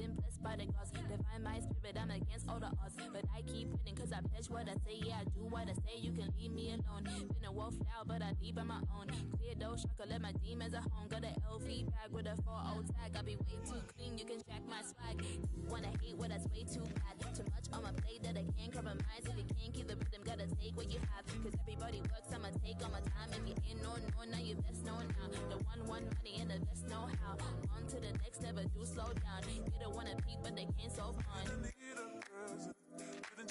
been blessed by the gods. Divine my spirit, I'm against all the odds. But I keep winning cause I pledge what I say. Yeah, I do what I say, you can leave me alone. Been a wolf out, but I leave on my own. Clear though, shaka, let my demons at home. Got an LV bag with a 4-0 tag. I be way too clean, you can jack my swag. Wanna hate what that's way too bad. Too much on my plate that I can't compromise. If you can't keep the rhythm, gotta take what you have. Cause everybody works, I'ma take all my time. If you ain't no, now you best know now. The one money and the best know how. On to the next, never do slow down. You don't wanna peep, but they can't so fun. Didn't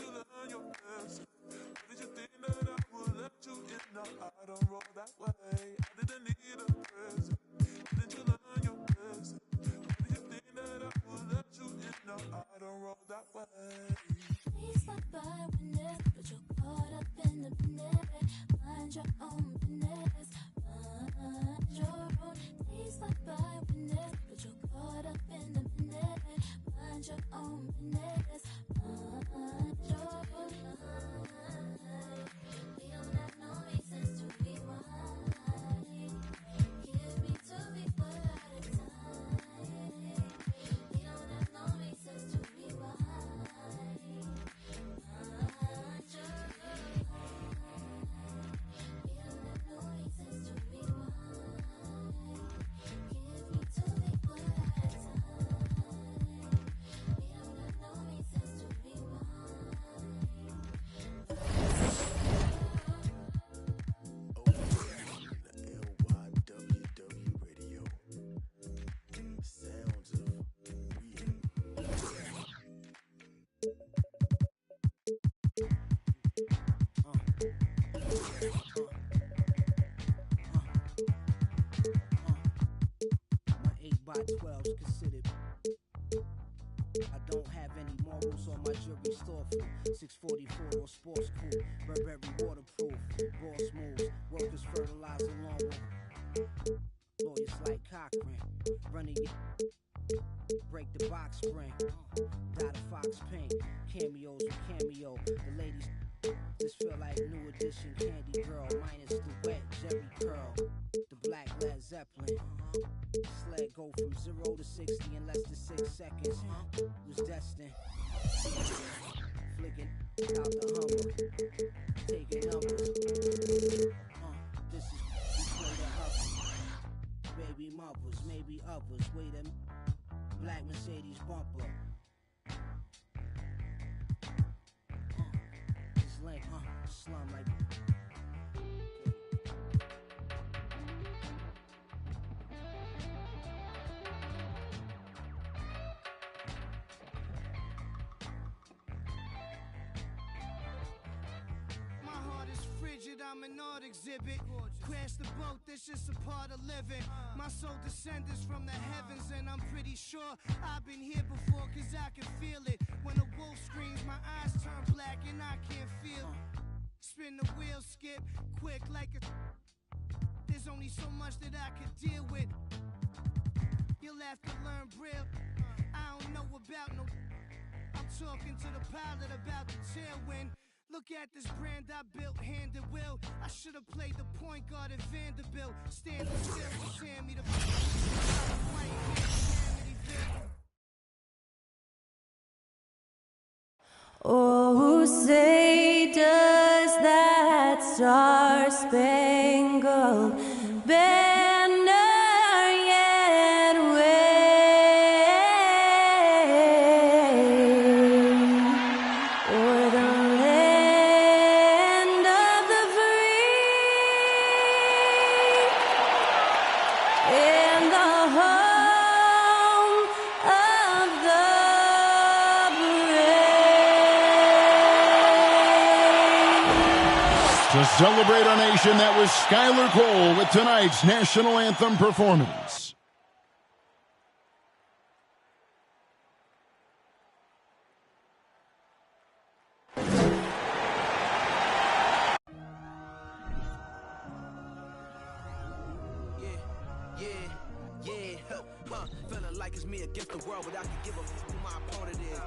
you learn your lesson? Did you think that I would let you in? No, I don't roll that way. I didn't need a present. Didn't you learn your lesson? Did you think that I would let you in? No, I don't roll that way. Please stop by witness, but you're caught up in the business. Mind your own business. Mind your own. Please stop by witness, but you're caught up in the business. Mind your own business. Mind your own. We don't have no reasons to rewind. Give me to be one at a time. We don't have no reasons to rewind. Mind your own. We don't have no reasons to rewind. Give me to be one at a time. We don't have no reasons to rewind. LYWW Radio. Sounds of My 8x12 is considered. I don't have any morals on my jury's thoughtful. 644 on sports cool, Burberry waterproof. Boss moves, workers fertilizer lawnmower. Lawyers like Cochran, running your break the box spring. Dot a fox paint, cameos with cameo. The ladies just feel like new edition Candy Girl, minus the wet Jerry curl. The black Led Zeppelin. Sled go from 0 to 60 in less than 6 seconds. Was destined. Flicking out the Hummer, taking numbers. This is we play the hustle. Baby mothers, maybe others. Wait a minute. Black Mercedes bumper. This link, slum like. I'm an art exhibit. Crash the boat, that's just a part of living. My soul descends from the heavens, and I'm pretty sure I've been here before, cause I can feel it. When a wolf screams, my eyes turn black, and I can't feel it. Spin the wheel, skip, quick like a. There's only so much that I can deal with. You'll have to learn Braille. I don't know about no. I'm talking to the pilot about the tailwind. Look at this brand I built, hand and will. I should have played the point guard at Vanderbilt. Standing still, just hand me the right hand, Oh, say does that star-spangled banner yet wave o'er the land of the free and the home of the To celebrate our nation, that was Skylar Cole with tonight's national anthem performance. Feeling like it's me against the world, but I can give a f who my opponent is.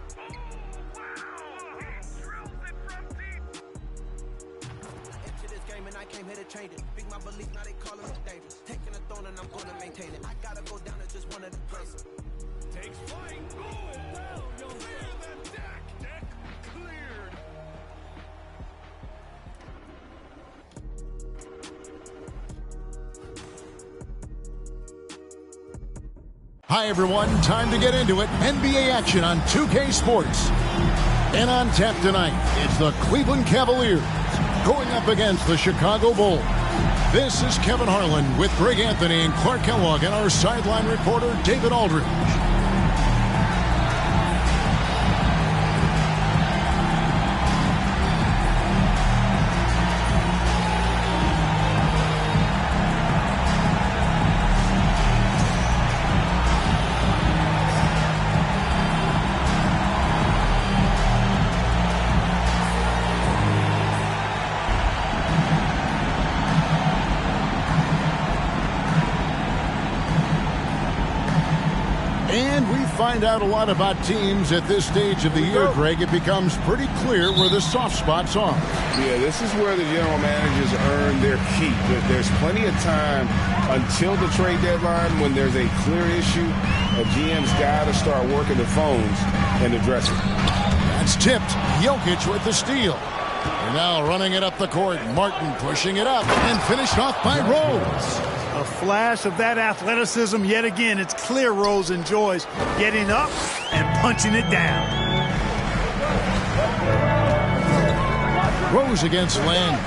Into this game and I came here to change it. Big my belief, now they calling me dangerous. Taking the throne and I'm gonna maintain it. I gotta go down as just one of the greatest. takes flight. Going down. You'll clear the deck. Deck cleared. Hi, everyone. Time to get into it. NBA action on 2K Sports. And on tap tonight, it's the Cleveland Cavaliers going up against the Chicago Bulls. This is Kevin Harlan with Greg Anthony and Clark Kellogg and our sideline reporter, David Aldridge. Find out a lot about teams at this stage of the year, Greg. It becomes pretty clear where the soft spots are. Yeah, this is where the general managers earn their keep. There's plenty of time until the trade deadline when there's a clear issue. A GM's got to start working the phones and address it. That's tipped. Jokic with the steal. And now running it up the court. Martin pushing it up and finished off by Rose. A flash of that athleticism yet again. It's clear Rose enjoys getting up and punching it down. Rose against Land.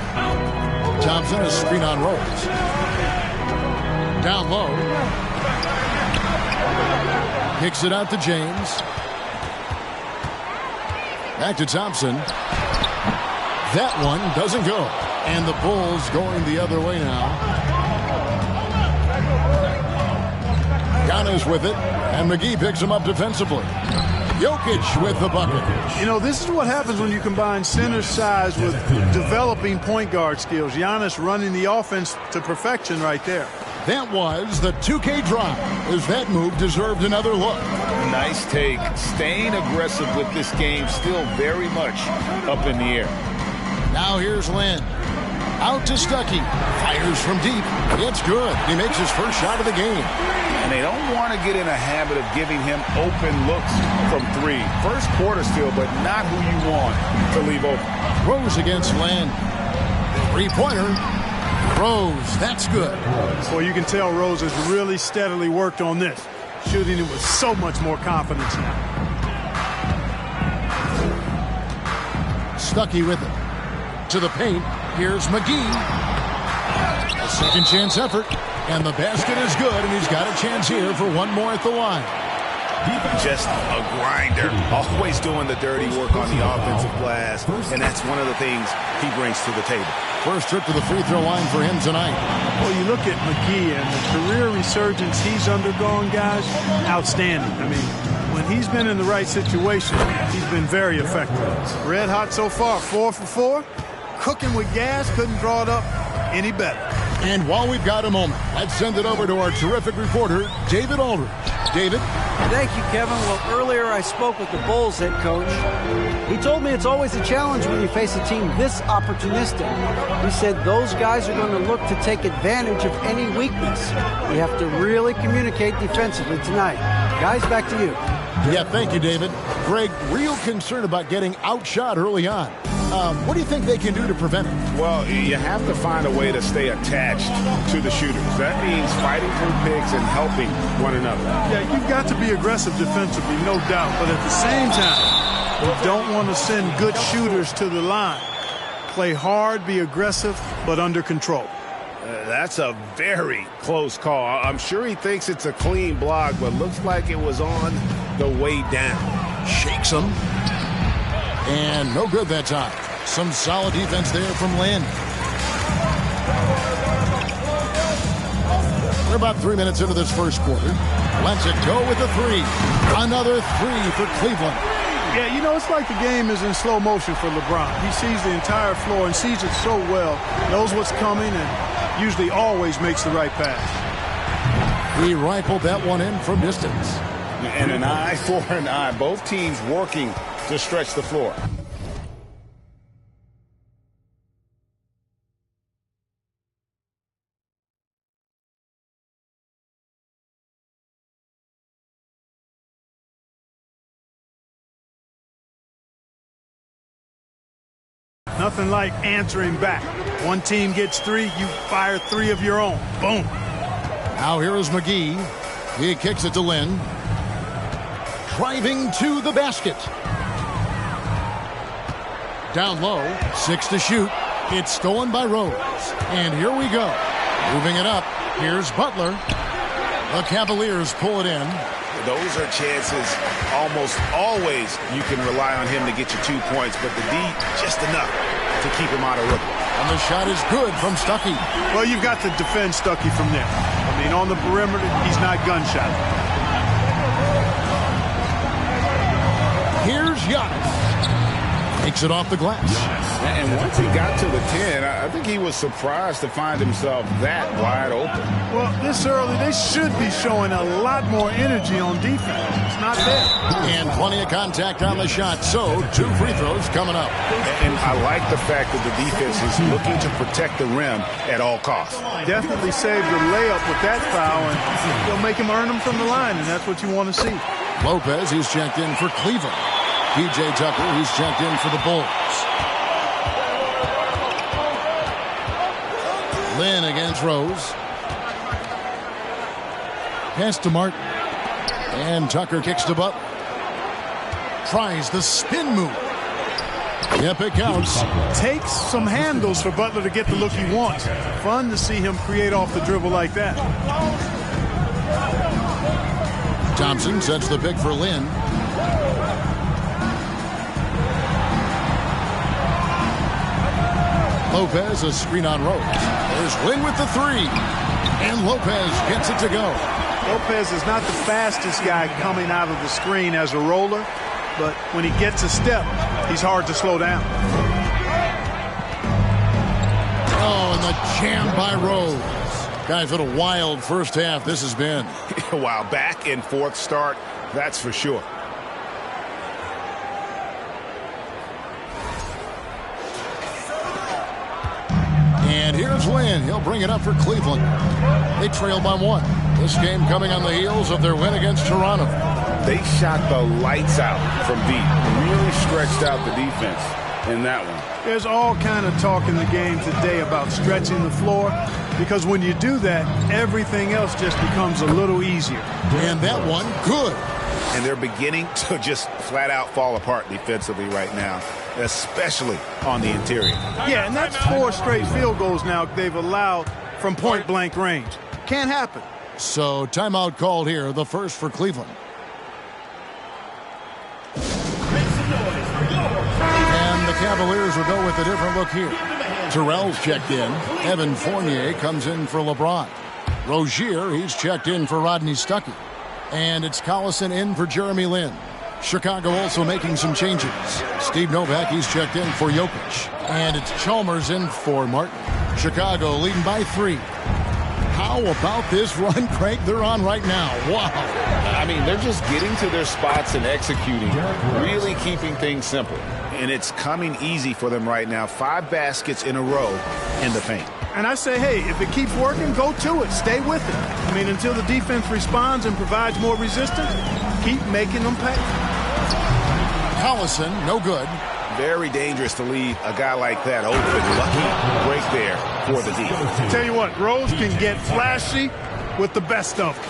Thompson a screen on Rose. Down low. Kicks it out to James. Back to Thompson. That one doesn't go. And the Bulls going the other way now. Giannis with it, and McGee picks him up defensively. Jokic with the bucket. You know, this is what happens when you combine center size with developing point guard skills. Giannis running the offense to perfection right there. That was the 2K drive, as that move deserved another look. Nice take. Staying aggressive with this game, still very much up in the air. Now here's Lynn. Out to Stuckey. Fires from deep. It's good. He makes his first shot of the game. And they don't want to get in a habit of giving him open looks from three. First quarter still, but not who you want to leave open. Rose against Land. Three-pointer. Rose. That's good. Well, you can tell Rose has really steadily worked on this. Shooting it with so much more confidence now. Stuckey with it. To the paint. Here's McGee. A second chance effort. And the basket is good, and he's got a chance here for one more at the line. Just a grinder. Always doing the dirty work on the offensive glass, and that's one of the things he brings to the table. First trip to the free throw line for him tonight. Well, you look at McGee and the career resurgence he's undergone, guys, outstanding. I mean, when he's been in the right situation, he's been very effective. Red hot so far, 4 for 4. Cooking with gas, couldn't draw it up any better. And while we've got a moment, let's send it over to our terrific reporter, David Aldridge. David? Thank you, Kevin. Well, earlier I spoke with the Bulls head coach. He told me it's always a challenge when you face a team this opportunistic. He said those guys are going to look to take advantage of any weakness. We have to really communicate defensively tonight. Guys, back to you. Yeah, thank you, David. Greg, real concern about getting outshot early on. What do you think they can do to prevent it? Well, you have to find a way to stay attached to the shooters. That means fighting through picks and helping one another. Yeah, you've got to be aggressive defensively, no doubt. But at the same time, you don't want to send good shooters to the line. Play hard, be aggressive, but under control. That's a very close call. I'm sure he thinks it's a clean block, but looks like it was on the way down. Shakes him. And no good that time. Some solid defense there from Lynn. We're about 3 minutes into this first quarter. Lets it go with a three. Another three for Cleveland. Yeah, you know, it's like the game is in slow motion for LeBron. He sees the entire floor and sees it so well, knows what's coming, and usually always makes the right pass. He rifled that one in from distance. And an eye for an eye. Both teams working to stretch the floor. Nothing like answering back. One team gets 3, you fire 3 of your own. Boom. Now here is McGee. He kicks it to Lynn. Driving to the basket. Down low, 6 to shoot. It's stolen by Rose. And here we go. Moving it up. Here's Butler. The Cavaliers pull it in. Those are chances almost always you can rely on him to get you 2 points, but the D, just enough to keep him out of rhythm. And the shot is good from Stuckey. Well, you've got to defend Stuckey from there. I mean, on the perimeter, he's not gunshot. Here's Giannis. Takes it off the glass. And once he got to the 10, I think he was surprised to find himself that wide open. Well, this early, they should be showing a lot more energy on defense. It's not there. And plenty of contact on the shot, so 2 free throws coming up. And I like the fact that the defense is looking to protect the rim at all costs. Definitely saved the layup with that foul, and they'll make him earn them from the line, and that's what you want to see. Lopez, he's checked in for Cleveland. P.J. Tucker, he's checked in for the Bulls. Lynn against Rose. Pass to Martin. And Tucker kicks to Butler. Tries the spin move. Yep, it counts. Takes some handles for Butler to get the look he wants. Fun to see him create off the dribble like that. Thompson sets the pick for Lynn. Lopez, a screen on Rose. There's Lynn with the 3. And Lopez gets it to go. Lopez is not the fastest guy coming out of the screen as a roller, but when he gets a step, he's hard to slow down. Oh, and the jam by Rose. Guys, what a wild first half this has been. Wow, back and forth start, that's for sure. And here's Lynn. He'll bring it up for Cleveland. They trail by 1. This game coming on the heels of their win against Toronto. They shot the lights out from deep. Really stretched out the defense in that one. There's all kind of talk in the game today about stretching the floor, because when you do that, everything else just becomes a little easier. And that one, good. And they're beginning to just flat out fall apart defensively right now, especially on the interior. Yeah, and that's 4 straight field goals now they've allowed from point-blank range. Can't happen. So timeout called here, the first for Cleveland. And the Cavaliers will go with a different look here. Terrell's checked in. Evan Fournier comes in for LeBron. Rozier, he's checked in for Rodney Stuckey. And it's Collison in for Jeremy Lin. Chicago also making some changes. Steve Novak, he's checked in for Jokic. And it's Chalmers in for Martin. Chicago leading by 3. How about this run, Craig, they're on right now? Wow. I mean, they're just getting to their spots and executing, really keeping things simple. And it's coming easy for them right now. 5 baskets in a row in the paint. And I say, hey, if it keeps working, go to it. Stay with it. I mean, until the defense responds and provides more resistance, keep making them pay. Collison, no good. Very dangerous to leave a guy like that open. Lucky break there for the D. Tell you what, Rose can get flashy with the best of them.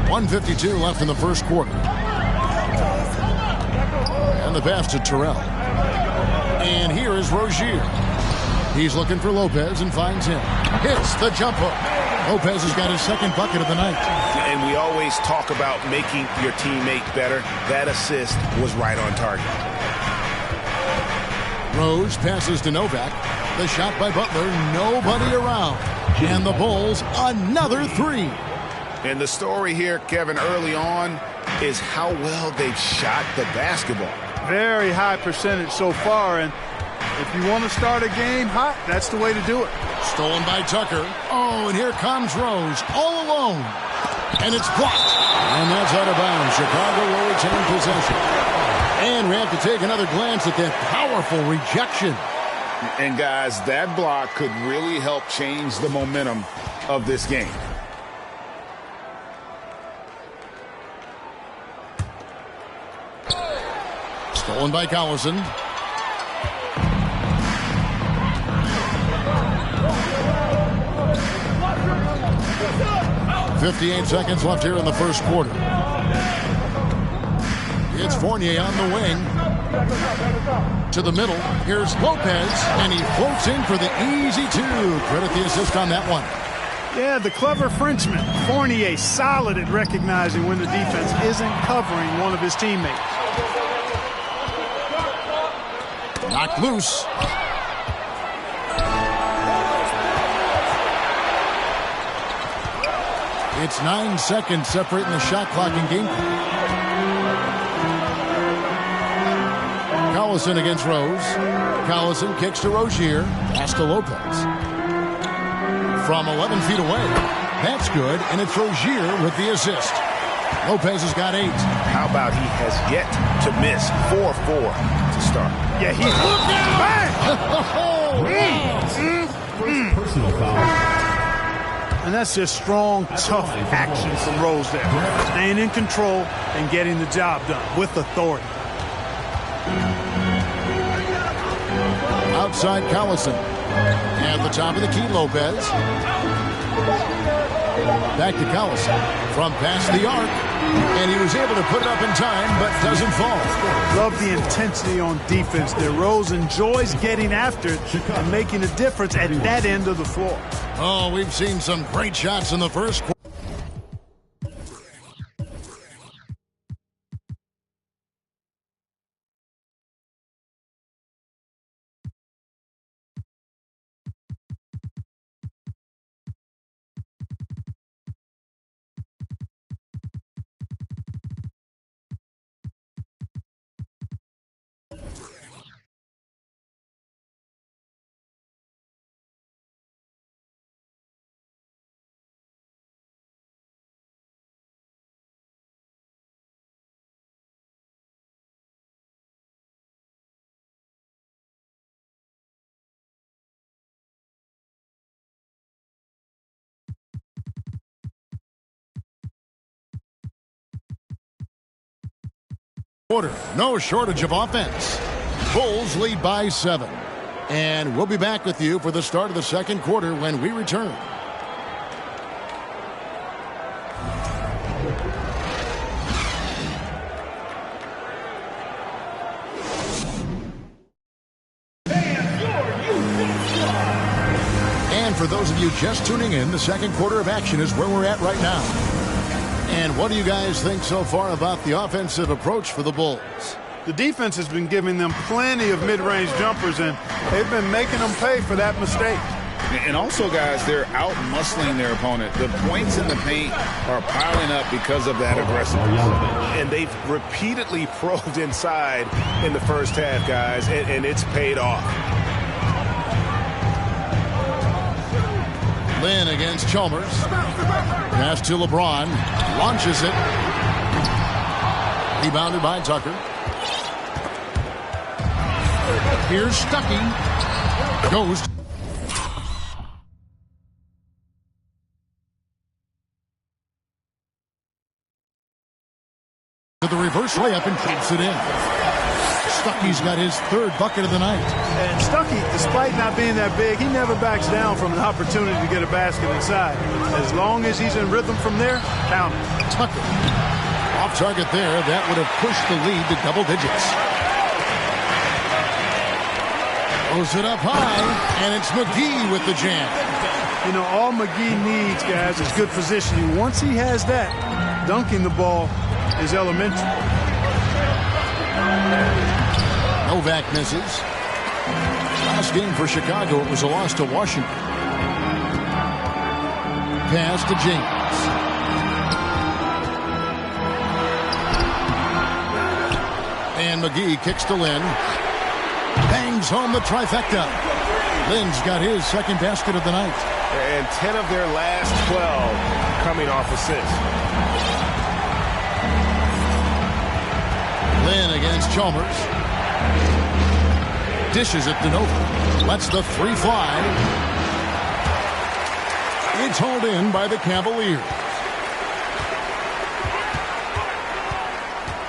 1:52 left in the first quarter. And the pass to Terrell. And here is Rozier. He's looking for Lopez and finds him. Hits the jump hook. Lopez has got his second bucket of the night. And we always talk about making your teammate better. That assist was right on target. Rose passes to Novak. The shot by Butler, nobody around. And the Bulls, another 3. And the story here, Kevin, early on is how well they've shot the basketball. Very high percentage so far, and if you want to start a game hot, that's the way to do it. Stolen by Tucker. Oh, and here comes Rose, all alone. And it's blocked. And that's out of bounds. Chicago will retain possession. And we have to take another glance at that powerful rejection. And guys, that block could really help change the momentum of this game. Stolen by Collison. 58 seconds left here in the first quarter. It's Fournier on the wing. To the middle. Here's Lopez, and he floats in for the easy two. Credit the assist on that one. Yeah, the clever Frenchman. Fournier solid at recognizing when the defense isn't covering one of his teammates. Knocked loose. It's 9 seconds separating the shot clock and game clock. Collison against Rose. Collison kicks to Rozier. Pass to Lopez. From 11 feet away. That's good, and it's Rozier with the assist. Lopez has got 8. How about he has yet to miss 4-4 to start? Yeah, he's... Bang! Personal foul. And that's just strong, tough action from Rose there. Staying in control and getting the job done with authority. Outside Collison. At the top of the key, Lopez. Back to Collison. From past the arc. And he was able to put it up in time, but doesn't fall. Love the intensity on defense there. Rose enjoys getting after it and making a difference at that end of the floor. Oh, we've seen some great shots in the first quarter. No shortage of offense. Bulls lead by 7. And we'll be back with you for the start of the second quarter when we return. And for those of you just tuning in, the second quarter of action is where we're at right now. And what do you guys think so far about the offensive approach for the Bulls? The defense has been giving them plenty of mid-range jumpers, and they've been making them pay for that mistake. And also, guys, they're out-muscling their opponent. The points in the paint are piling up because of that aggressiveness. And they've repeatedly probed inside in the first half, guys, and it's paid off. Lynn against Chalmers. Pass to LeBron. Launches it. Rebounded by Tucker. Here's Stuckey. Goes. To the reverse layup and keeps it in. Stuckey's got his 3rd bucket of the night. And Stuckey, despite not being that big, he never backs down from an opportunity to get a basket inside. As long as he's in rhythm from there, count him. Tucker. Off target there. That would have pushed the lead to double digits. Throws it up high, and it's McGee with the jam. You know, all McGee needs, guys, is good positioning. Once he has that, dunking the ball is elementary. Novak misses. Last game for Chicago, it was a loss to Washington. Pass to James. And McGee kicks to Lynn. Bangs home the trifecta. Lynn's got his 2nd basket of the night. And 10 of their last 12 coming off assists. Lynn against Chalmers. Dishes it to Nova. Lets the 3 fly. It's hauled in by the Cavaliers.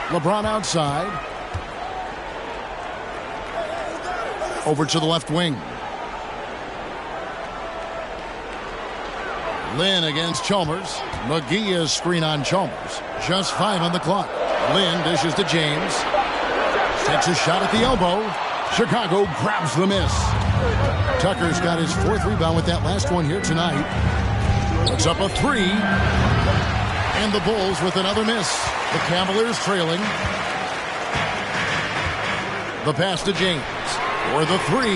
LeBron outside. Over to the left wing. Lynn against Chalmers. McGee is screen on Chalmers. Just 5 on the clock. Lynn dishes to James. Takes a shot at the elbow. Chicago grabs the miss. Tucker's got his 4th rebound with that last one here tonight. Puts up a 3. And the Bulls with another miss. The Cavaliers trailing. The pass to James for the 3.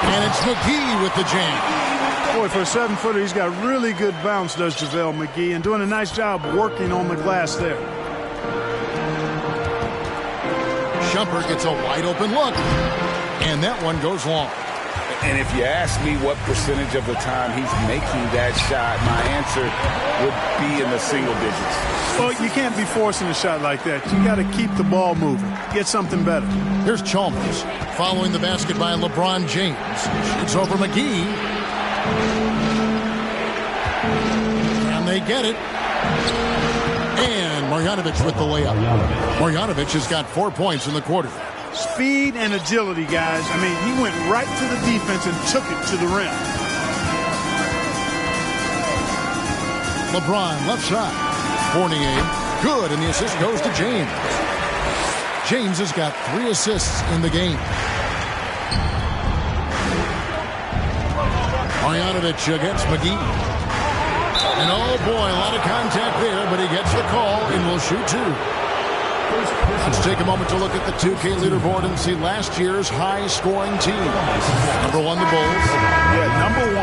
And it's McGee with the jam. Boy, for a 7-footer, he's got really good bounce, does JaVale McGee, and doing a nice job working on the glass there. Shumpert gets a wide open look. And that one goes long. And if you ask me what percentage of the time he's making that shot, my answer would be in the single digits. Well, you can't be forcing a shot like that. You got to keep the ball moving. Get something better. Here's Chalmers following the basket by LeBron James. Shoots over McGee. And they get it. And Marjanovic with the layup. Marjanovic has got 4 points in the quarter. Speed and agility, guys. I mean, he went right to the defense and took it to the rim. LeBron left side. Fournier, good, and the assist goes to James. James has got 3 assists in the game. Marjanovic against McGee. And oh boy, a lot of contact there, but he gets the call and will shoot 2. Let's take a moment to look at the 2K leaderboard and see last year's high-scoring team. Number 1, the Bulls. Yeah, number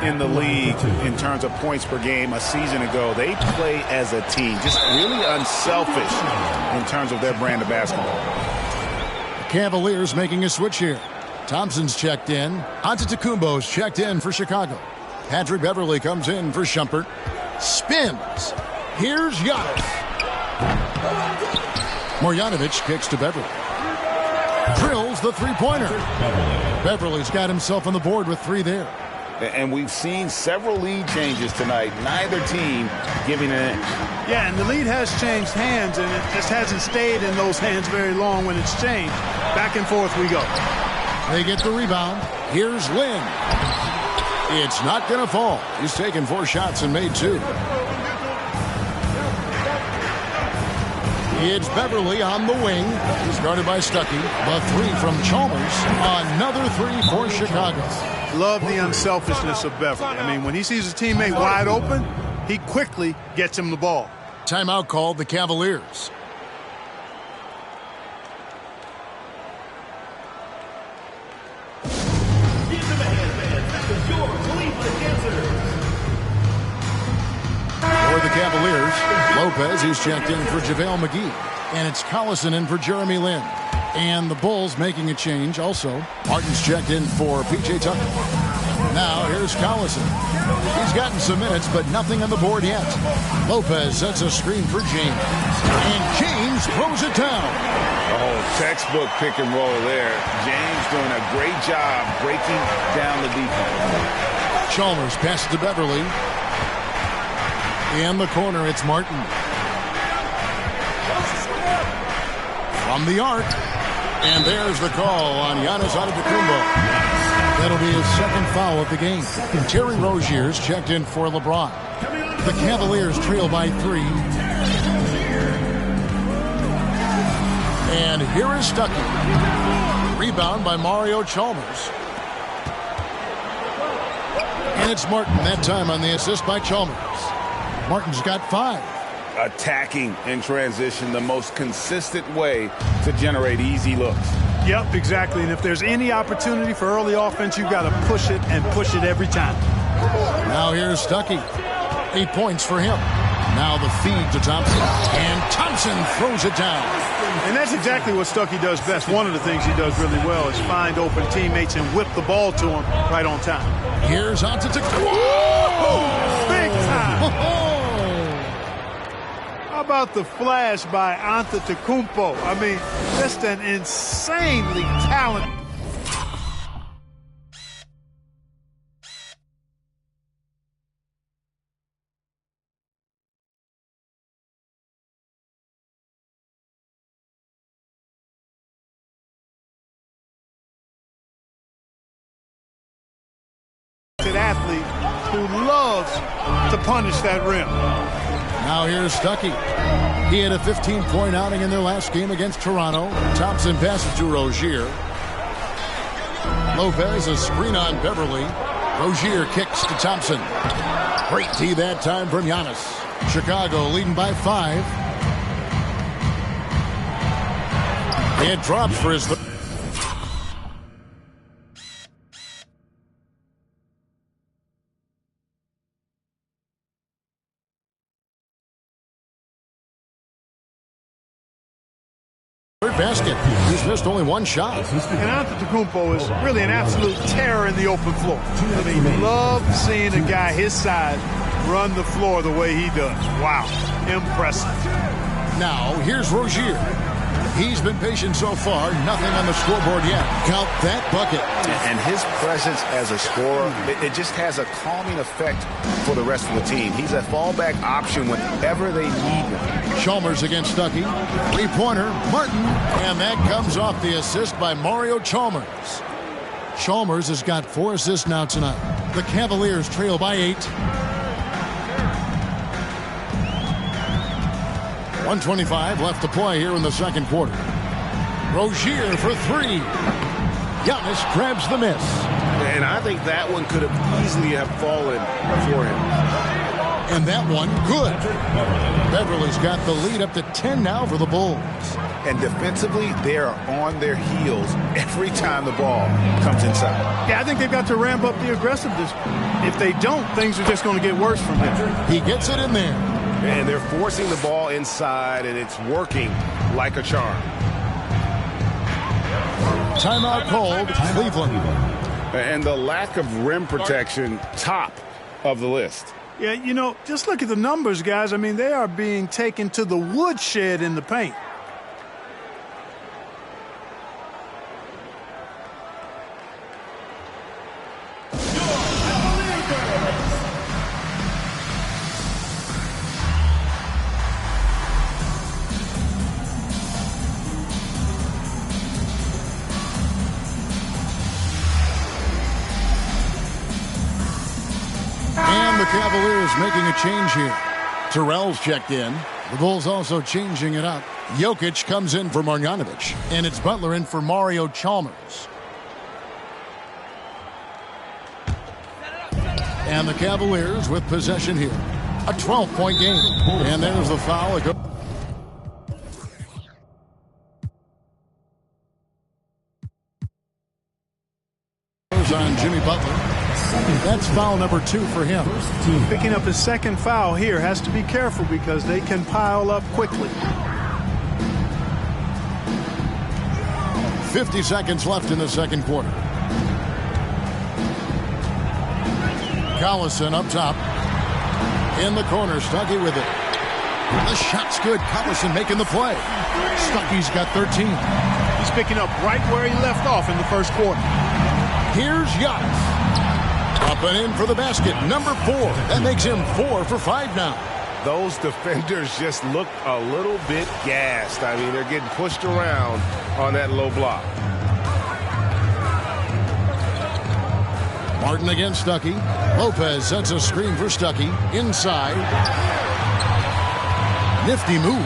1 in the league in terms of points per game a season ago. They play as a team, just really unselfish in terms of their brand of basketball. The Cavaliers making a switch here. Thompson's checked in. Antetokounmpo's checked in for Chicago. Patrick Beverley comes in for Shumpert. Spins. Here's Giannis. Marjanovic kicks to Beverley. Drills the three-pointer. Beverley's got himself on the board with 3 there. And we've seen several lead changes tonight. Neither team giving an inch. Yeah, and the lead has changed hands, and it just hasn't stayed in those hands very long when it's changed. Back and forth we go. They get the rebound. Here's Lynn. It's not going to fall. He's taken 4 shots and made 2. It's Beverley on the wing. He's guarded by Stuckey. The 3 from Chalmers. Another 3 for Chicago. Love the unselfishness of Beverley. I mean, when he sees his teammate wide open, he quickly gets him the ball. Timeout called the Cavaliers. For the Cavaliers, Lopez, he's checked in for JaVale McGee. And it's Collison in for Jeremy Lin. And the Bulls making a change also. Martin's checked in for P.J. Tucker. Now here's Collison. He's gotten some minutes, but nothing on the board yet. Lopez sets a screen for James. And James throws it down. Oh, textbook pick and roll there. James doing a great job breaking down the defense. Chalmers passes to Beverley. In the corner, it's Martin. From the arc. And there's the call on Giannis Antetokounmpo. That'll be his 2nd foul of the game. Terry Rozier's checked in for LeBron. The Cavaliers trail by 3. And here is Stuckey. Rebound by Mario Chalmers. And it's Martin that time on the assist by Chalmers. Martin's got 5. Attacking in transition, the most consistent way to generate easy looks. Yep, exactly. And if there's any opportunity for early offense, you've got to push it and push it every time. Now here's Stuckey. 8 points for him. Now the feed to Thompson. And Thompson throws it down. And that's exactly what Stuckey does best. One of the things he does really well is find open teammates and whip the ball to them right on time. Here's Antetokounmpo. Big time. How about the flash by Antetokounmpo? I mean, just an insanely talented. Athlete athlete who loves to punish that rim. Now here's Stuckey. He had a 15-point outing in their last game against Toronto. Thompson passes to Rozier. Lopez, a screen on Beverly. Rozier kicks to Thompson. Great D that time from Giannis. Chicago leading by 5. It drops for his third. Basket. He's missed only one shot. And Antetokounmpo is really an absolute terror in the open floor. I mean, love seeing a guy his size run the floor the way he does. Wow, impressive. Now, here's Rozier. He's been patient so far. Nothing on the scoreboard yet. Count that bucket. And his presence as a scorer, it just has a calming effect for the rest of the team. He's a fallback option whenever they need one. Chalmers against Stuckey. Three-pointer, Martin. And that comes off the assist by Mario Chalmers. Chalmers has got 4 assists now tonight. The Cavaliers trail by 8. 1:25 left to play here in the second quarter. Rozier for 3. Giannis grabs the miss. And I think that one could have easily have fallen for him. And that one, good. Beverly's got the lead up to 10 now for the Bulls. And defensively, they are on their heels every time the ball comes inside. Yeah, I think they've got to ramp up the aggressiveness. If they don't, things are just going to get worse from him. He gets it in there. And they're forcing the ball inside, and it's working like a charm. Timeout called, Cleveland. And the lack of rim protection, top of the list. Yeah, you know, just look at the numbers, guys. I mean, they are being taken to the woodshed in the paint. Cavaliers making a change here. Terrell's checked in. The Bulls also changing it up. Jokic comes in for Marjanovic, and it's Butler in for Mario Chalmers. And the Cavaliers with possession here. A 12-point game. And there's the foul. On Jimmy Butler. That's foul number 2 for him. Picking up his second foul here, has to be careful because they can pile up quickly. 50 seconds left in the second quarter. Collison up top. In the corner, Stuckey with it. The shot's good. Collison making the play. Stuckey's got 13. He's picking up right where he left off in the first quarter. Here's Giannis. Up and in for the basket, number 4. That makes him 4 for 5 now. Those defenders just look a little bit gassed. I mean, they're getting pushed around on that low block. Martin against Stuckey. Lopez sets a screen for Stuckey. Inside. Nifty move.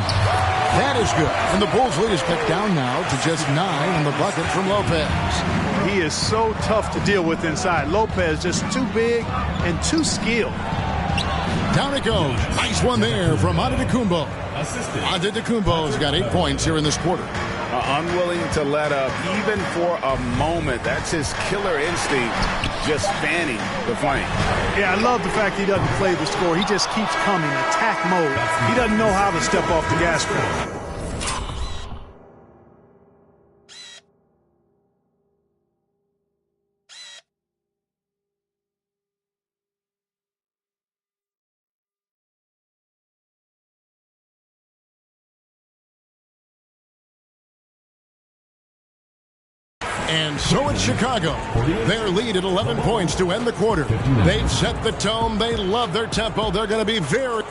That is good. And the Bulls lead is cut down now to just 9 on the bucket from Lopez. He is so tough to deal with inside. Lopez just too big and too skilled. Down it goes. Nice one there from Antetokounmpo. Antetokounmpo's got 8 points here in this quarter. Unwilling to let up even for a moment. That's his killer instinct, just fanning the flame. Yeah, I love the fact he doesn't play the score. He just keeps coming, attack mode. He doesn't know how to step off the gas pedal. And so it's Chicago. Their lead at 11 points to end the quarter. They've set the tone. They love their tempo. They're going to be very...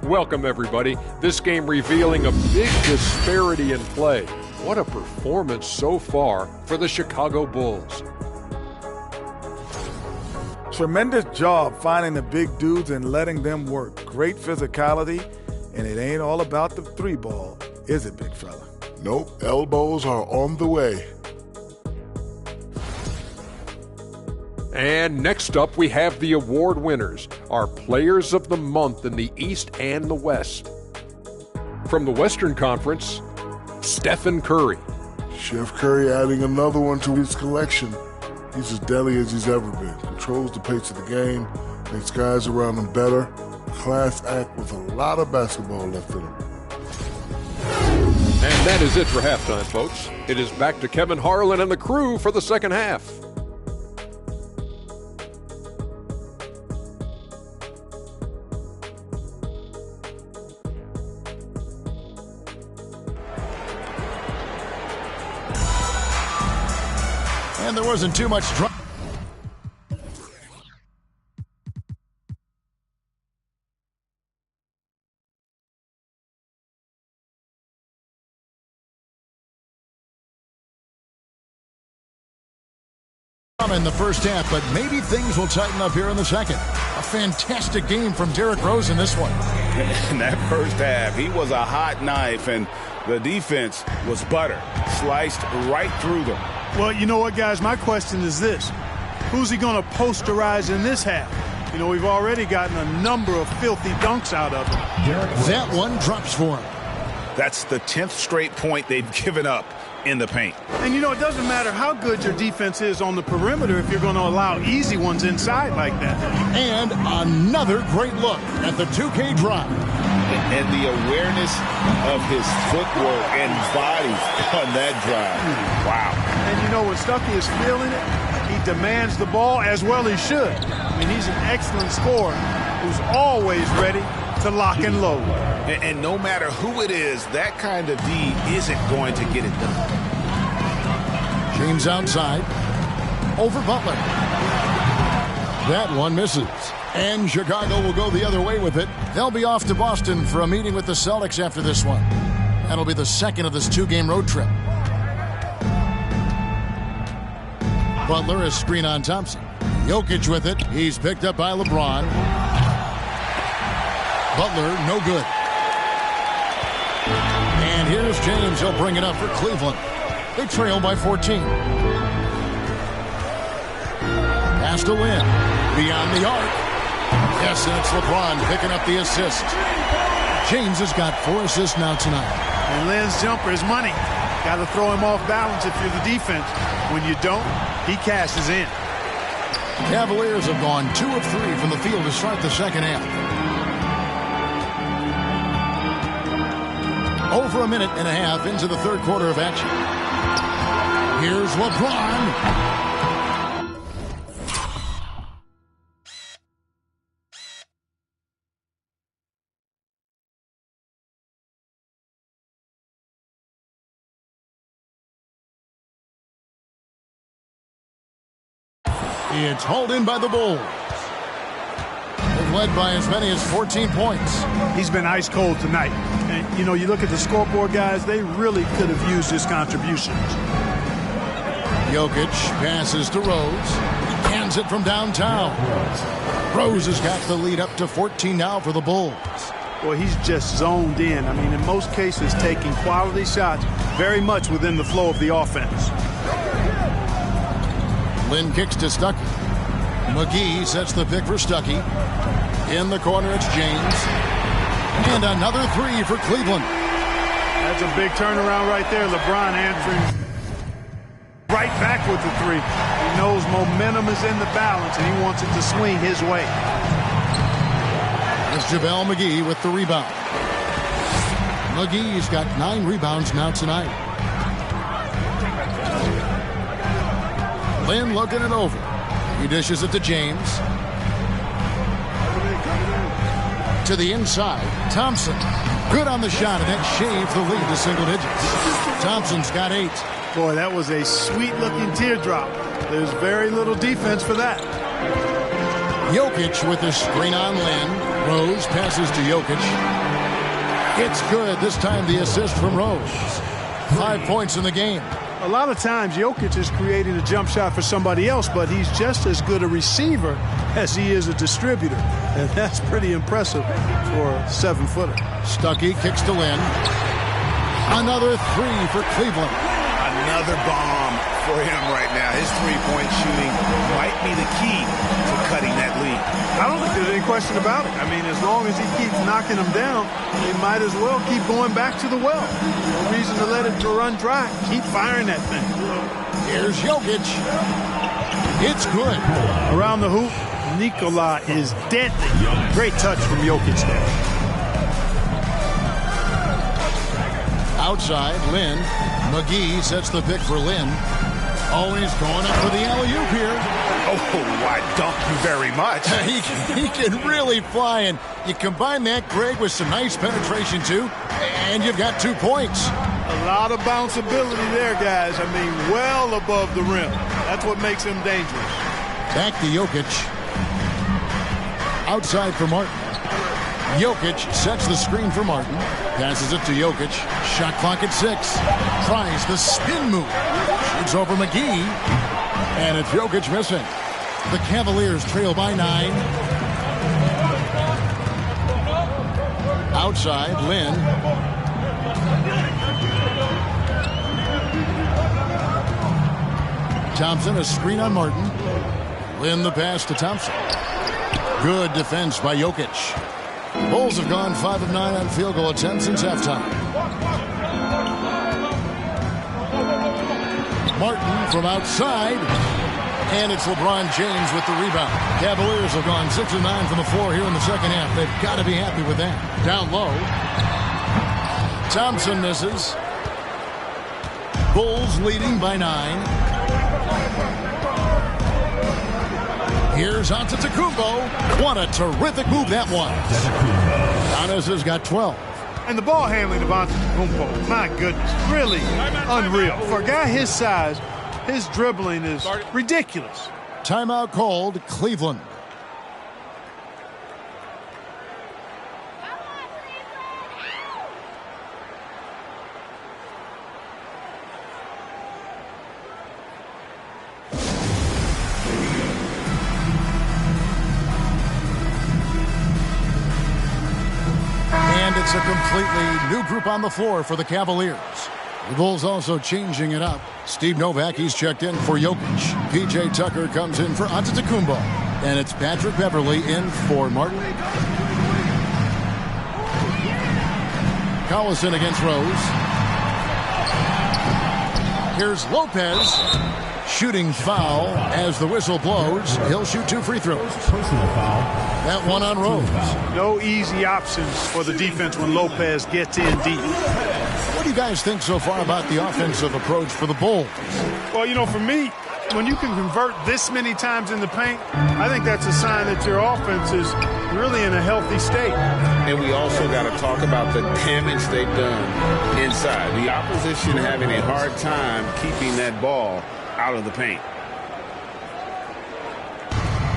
Welcome, everybody. This game revealing a big disparity in play. What a performance so far for the Chicago Bulls. Tremendous job finding the big dudes and letting them work. Great physicality, and it ain't all about the three ball, is it, big fella? Nope, elbows are on the way. And next up, we have the award winners, our Players of the Month in the East and the West. From the Western Conference, Stephen Curry. Chef Curry adding another one to his collection. He's as deadly as he's ever been. Controls the pace of the game, makes guys around him better. Class act with a lot of basketball left in him. And that is it for halftime, folks. It is back to Kevin Harlan and the crew for the second half. And there wasn't too much drama. In the first half, but maybe things will tighten up here in the second. A fantastic game from Derrick Rose in this one. In that first half, he was a hot knife, and the defense was butter, sliced right through them. Well, you know what, guys? My question is this. Who's he going to posterize in this half? You know, we've already gotten a number of filthy dunks out of him. That one drops for him. That's the 10th straight point they've given up in the paint. And, you know, it doesn't matter how good your defense is on the perimeter if you're going to allow easy ones inside like that. And another great look at the 2K drive. And the awareness of his footwork and body on that drive. Wow. And, you know, when Stuckey is feeling it, he demands the ball as well he should. I mean, he's an excellent scorer who's always ready to lock and load. And no matter who it is, that kind of D isn't going to get it done. James outside. Over Butler. That one misses. And Chicago will go the other way with it. They'll be off to Boston for a meeting with the Celtics after this one. That'll be the second of this two-game road trip. Butler is screen on Thompson. Jokic with it. He's picked up by LeBron. Butler, no good. And here's James. He'll bring it up for Cleveland. They trail by 14. Pass to Lin. Beyond the arc. Yes, and it's LeBron picking up the assist. James has got 4 assists now tonight. And Lin's jumper is money. Got to throw him off balance if you're the defense. When you don't, he cashes in. Cavaliers have gone 2 of 3 from the field to start the second half. Over a minute and a half into the third quarter of action. Here's LeBron. It's hauled in by the Bulls. They've led by as many as 14 points. He's been ice cold tonight. And, you know, you look at the scoreboard, guys, they really could have used his contributions. Jokic passes to Rose. He cans it from downtown. Rose has got the lead up to 14 now for the Bulls. Boy, he's just zoned in. I mean, in most cases, taking quality shots very much within the flow of the offense. Lin kicks to Stuckey. McGee sets the pick for Stuckey. In the corner, it's James. And another 3 for Cleveland. That's a big turnaround right there. LeBron answering right back with the 3. He knows momentum is in the balance, and he wants it to swing his way. It's JaVale McGee with the rebound. McGee's got 9 rebounds now tonight. Lin looking it over. He dishes it to James. To the inside. Thompson. Good on the shot, and that shaved the lead to single digits. Thompson's got 8. Boy, that was a sweet-looking teardrop. There's very little defense for that. Jokic with the screen on Lin. Rose passes to Jokic. It's good. This time the assist from Rose. 5 points in the game. A lot of times Jokic is creating a jump shot for somebody else, but he's just as good a receiver as he is a distributor. And that's pretty impressive for a 7-footer. Stuckey kicks to Lynn. Another 3 for Cleveland. Another bomb for him right now. His three-point shooting might be the key to cutting that lead. I don't think there's any question about it. I mean, as long as he keeps knocking them down, he might as well keep going back to the well. No reason to let it run dry. Keep firing that thing. Here's Jokic. It's good. Around the hoop, Nikola is deadly. Great touch from Jokic there. Outside, Lynn. McGee sets the pick for Lynn. Oh, he's going up for the alley-oop here. Oh, I dunk you very much. he can really fly, and you combine that, Greg, with some nice penetration, too, and you've got 2 points. A lot of bounceability there, guys. I mean, well above the rim. That's what makes him dangerous. Back to Jokic. Outside for Martin. Jokic sets the screen for Martin. Passes it to Jokic. Shot clock at 6. Tries the spin move. Shoots over McGee. And it's Jokic missing. The Cavaliers trail by 9. Outside, Lynn. Thompson, a screen on Martin. Lynn the pass to Thompson. Good defense by Jokic. Bulls have gone 5 of 9 on field goal attempts since halftime. Martin from outside. And it's LeBron James with the rebound. Cavaliers have gone 6 of 9 from the floor here in the second half. They've got to be happy with that. Down low. Thompson misses. Bulls leading by 9. Here's Antetokounmpo. What a terrific move that was. Giannis has got 12. And the ball handling of Antetokounmpo, my goodness, really unreal. For a guy his size, his dribbling is ridiculous. Timeout called, Cleveland. It's a completely new group on the floor for the Cavaliers. The Bulls also changing it up. Steve Novak, he's checked in for Jokic. P.J. Tucker comes in for Antetokounmpo. And it's Patrick Beverley in for Martin. Collison against Rose. Here's Lopez. Shooting foul as the whistle blows. He'll shoot 2 free throws. That one on Rose. No easy options for the defense when Lopez gets in deep. What do you guys think so far about the offensive approach for the Bulls? Well, you know, for me, when you can convert this many times in the paint, I think that's a sign that your offense is really in a healthy state. And we also got to talk about the damage they've done inside. The opposition having a hard time keeping that ball out of the paint.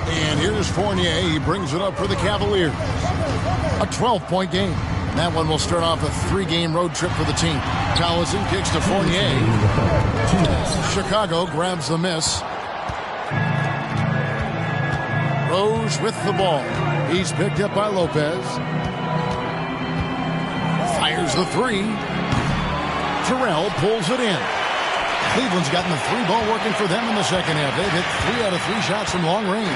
And here's Fournier. He brings it up for the Cavaliers. A 12-point game. That one will start off a 3-game road trip for the team. Collison kicks to Fournier. Chicago grabs the miss. Rose with the ball. He's picked up by Lopez. Fires the 3. Terrell pulls it in. Cleveland's gotten the 3-ball working for them in the second half. They've hit 3 out of 3 shots from long range.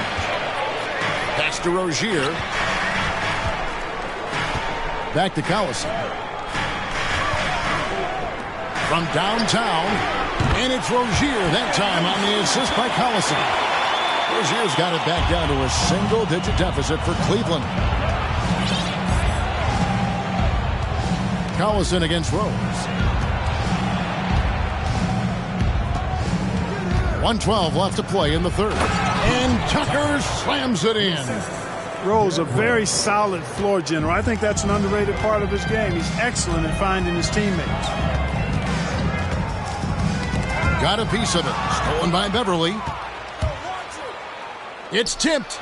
Pass to Rozier. Back to Collison. From downtown. And it's Rozier that time on the assist by Collison. Rozier's got it back down to a single-digit deficit for Cleveland. Collison against Rose. 1:12 left to play in the third. And Tucker slams it in. Rose, a very solid floor general. I think that's an underrated part of his game. He's excellent at finding his teammates. Got a piece of it. Stolen by Beverly. It's tipped.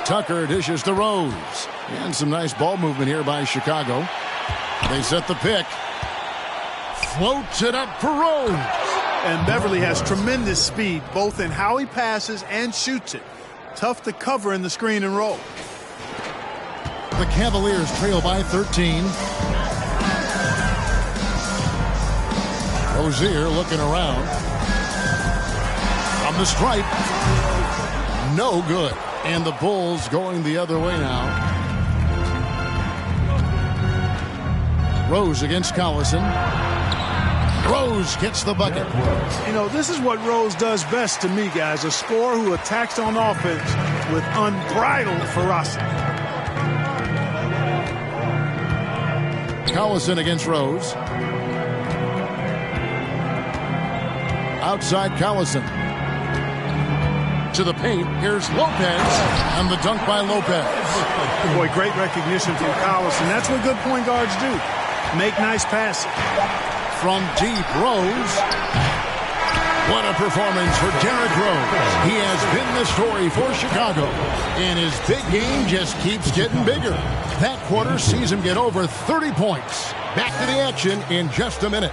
Tucker dishes to Rose. And some nice ball movement here by Chicago. They set the pick. floats it up for Rose. And Beverly has tremendous speed, both in how he passes and shoots it. Tough to cover in the screen and roll. The Cavaliers trail by 13. Rozier looking around. From the stripe. No good. And the Bulls going the other way now. Rose against Collison. Rose gets the bucket. You know, this is what Rose does best to me, guys. A scorer who attacks on offense with unbridled ferocity. Collison against Rose. Outside Collison. To the paint. Here's Lopez. And the dunk by Lopez. Boy, great recognition from Collison. That's what good point guards do. Make nice passes. From deep, Rose. What a performance for Derrick Rose. He has been the story for Chicago. And his big game just keeps getting bigger. That quarter sees him get over 30 points. Back to the action in just a minute.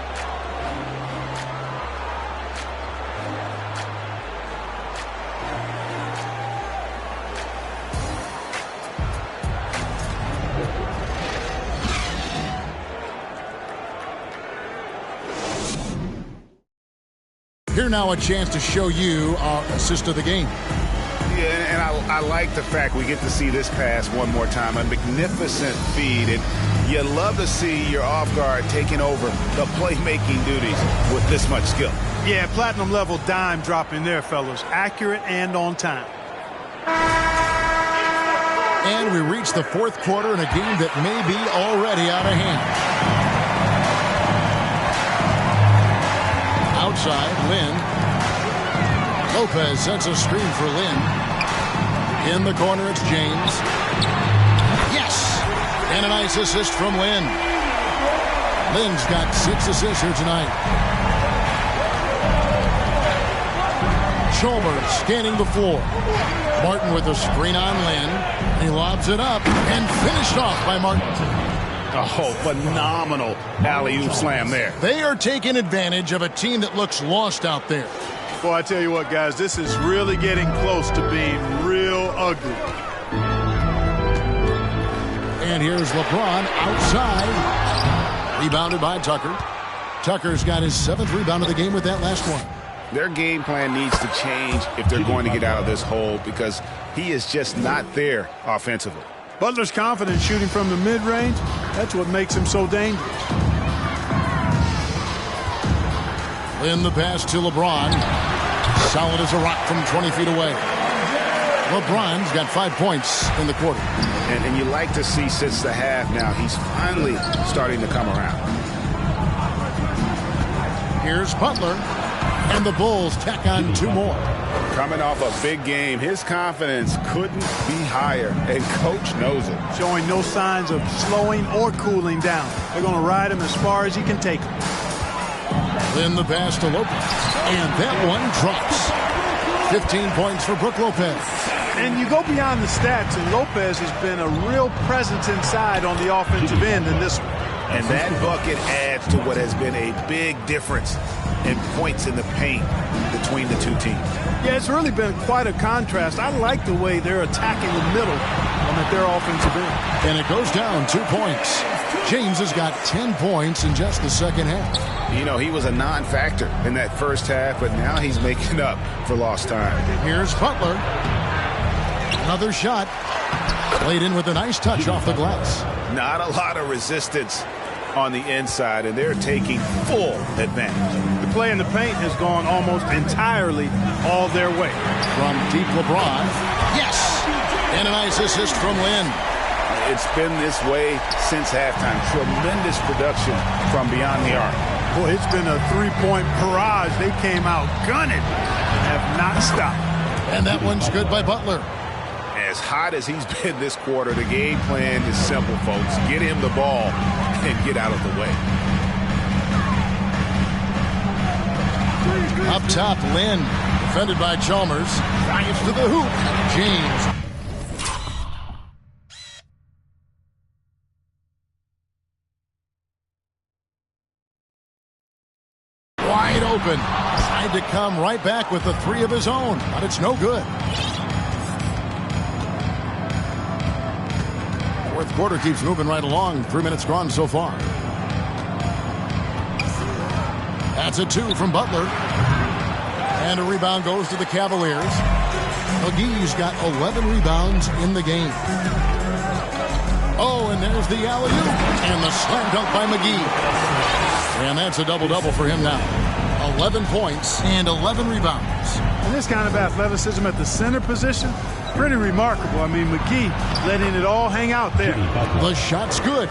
Here now a chance to show you our assist of the game. Yeah, and I like the fact we get to see this pass one more time. A magnificent feed. And you love to see your off guard taking over the playmaking duties with this much skill. Yeah, platinum level dime dropping there, fellas. Accurate and on time. And we reach the fourth quarter in a game that may be already out of hand. Outside, Lynn. Lopez sets a screen for Lynn. In the corner, it's James. Yes! And a nice assist from Lynn. Lynn's got 6 assists here tonight. Chalmers scanning the floor. Martin with a screen on Lynn. He lobs it up and finished off by Martin. Oh, phenomenal alley-oop slam there. They are taking advantage of a team that looks lost out there. Boy, I tell you what, guys, this is really getting close to being real ugly. And here's LeBron outside. Rebounded by Tucker. Tucker's got his 7th rebound of the game with that last one. Their game plan needs to change if they're going to get out of this hole because he is just not there offensively. Butler's confident shooting from the mid-range. That's what makes him so dangerous. In the pass to LeBron. Solid as a rock from 20 feet away. LeBron's got 5 points in the quarter. And you like to see since the half now, he's finally starting to come around. Here's Butler. And the Bulls tack on 2 more. Coming off a big game, his confidence couldn't be higher, and Coach knows it. Showing no signs of slowing or cooling down. They're going to ride him as far as he can take him. Then the pass to Lopez. And that one drops. 15 points for Brook Lopez. And you go beyond the stats, and Lopez has been a real presence inside on the offensive end in this one. And that bucket adds to what has been a big difference in points in the paint between the two teams. Yeah, it's really been quite a contrast. I like the way they're attacking the middle at their offensive end. And it goes down 2 points. James has got 10 points in just the second half. You know, he was a non-factor in that first half, but now he's making up for lost time. Here's Butler. Another shot. Played in with a nice touch off the glass. Not a lot of resistance on the inside, and they're taking full advantage. The play in the paint has gone almost entirely all their way. From deep, LeBron. Yes! And a nice assist from Lynn. It's been this way since halftime. Tremendous production from beyond the arc. Boy, it's been a 3-point barrage. They came out gunning and have not stopped. And that one's good by Butler. As hot as he's been this quarter, the game plan is simple, folks. Get him the ball and get out of the way. Up top, Lynn, defended by Chalmers. Drives to the hoop. James open. Tried to come right back with the three of his own, but it's no good. Fourth quarter keeps moving right along. 3 minutes gone so far. That's a 2 from Butler. And a rebound goes to the Cavaliers. McGee's got 11 rebounds in the game. Oh, and there's the alley-oop. And the slam dunk by McGee. And that's a double-double for him now. 11 points and 11 rebounds. And this kind of athleticism at the center position, pretty remarkable. I mean, McGee letting it all hang out there. The shot's good.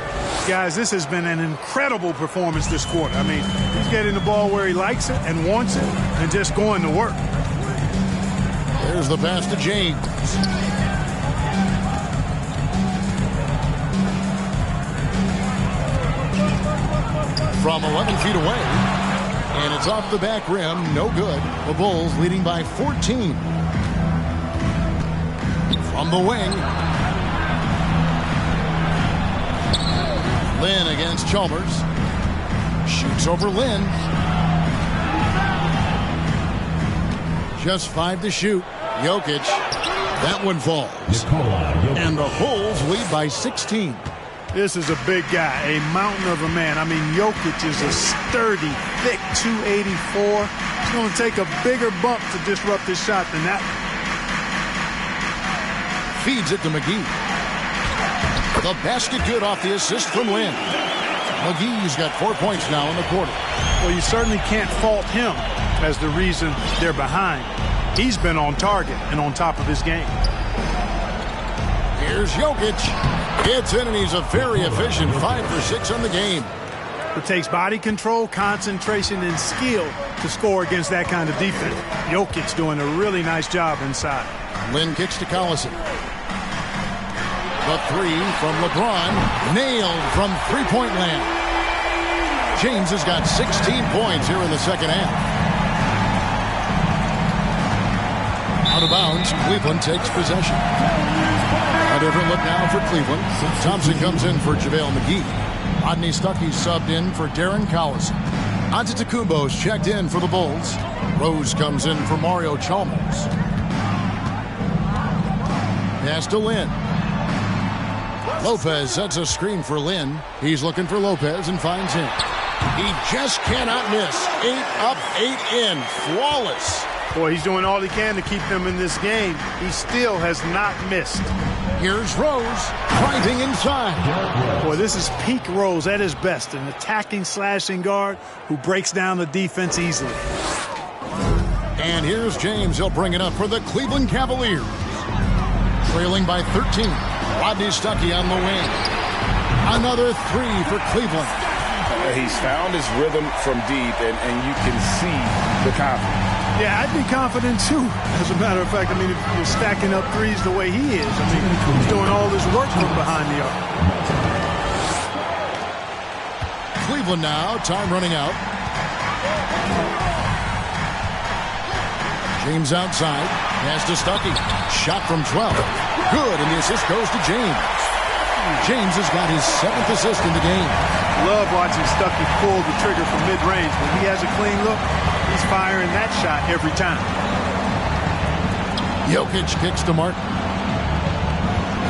Guys, this has been an incredible performance this quarter. I mean, he's getting the ball where he likes it and wants it and just going to work. There's the pass to James. From 11 feet away. And it's off the back rim. No good. The Bulls leading by 14. From the wing. Lynn against Chalmers. Shoots over Lynn. Just 5 to shoot. Jokic. That one falls. And the Bulls lead by 16. This is a big guy, a mountain of a man. I mean, Jokic is a sturdy, thick 284. It's going to take a bigger bump to disrupt his shot than that. Feeds it to McGee. The basket good off the assist from Lynn. McGee's got 4 points now in the quarter. Well, you certainly can't fault him as the reason they're behind. He's been on target and on top of his game. Here's Jokic. Gets in, and he's a very efficient 5 for 6 on the game. It takes body control, concentration, and skill to score against that kind of defense. Jokic doing a really nice job inside. Lynn kicks to Collison. The 3 from LeBron. Nailed from three-point land. James has got 16 points here in the second half. Out of bounds, Cleveland takes possession. A different look now for Cleveland. Thompson comes in for JaVale McGee. Rodney Stuckey subbed in for Darren Collison. Antetokounmpo's checked in for the Bulls. Rose comes in for Mario Chalmers. Pass to Lynn. Lopez sets a screen for Lynn. He's looking for Lopez and finds him. He just cannot miss. 8 up, 8 in. Flawless. Boy, he's doing all he can to keep them in this game. He still has not missed. Here's Rose driving inside. Boy, this is peak Rose at his best, an attacking, slashing guard who breaks down the defense easily. And here's James. He'll bring it up for the Cleveland Cavaliers. Trailing by 13. Rodney Stuckey on the wing. Another 3 for Cleveland. He's found his rhythm from deep, and you can see the confidence. Yeah, I'd be confident, too. As a matter of fact, I mean, if you're stacking up threes the way he is, I mean, he's doing all this work from behind the arc. Cleveland now, time running out. James outside, pass to Stuckey. Shot from 12. Good, and the assist goes to James. James has got his 7th assist in the game. Love watching Stuckey pull the trigger from mid-range. When he has a clean look, he's firing that shot every time. Jokic kicks to Martin.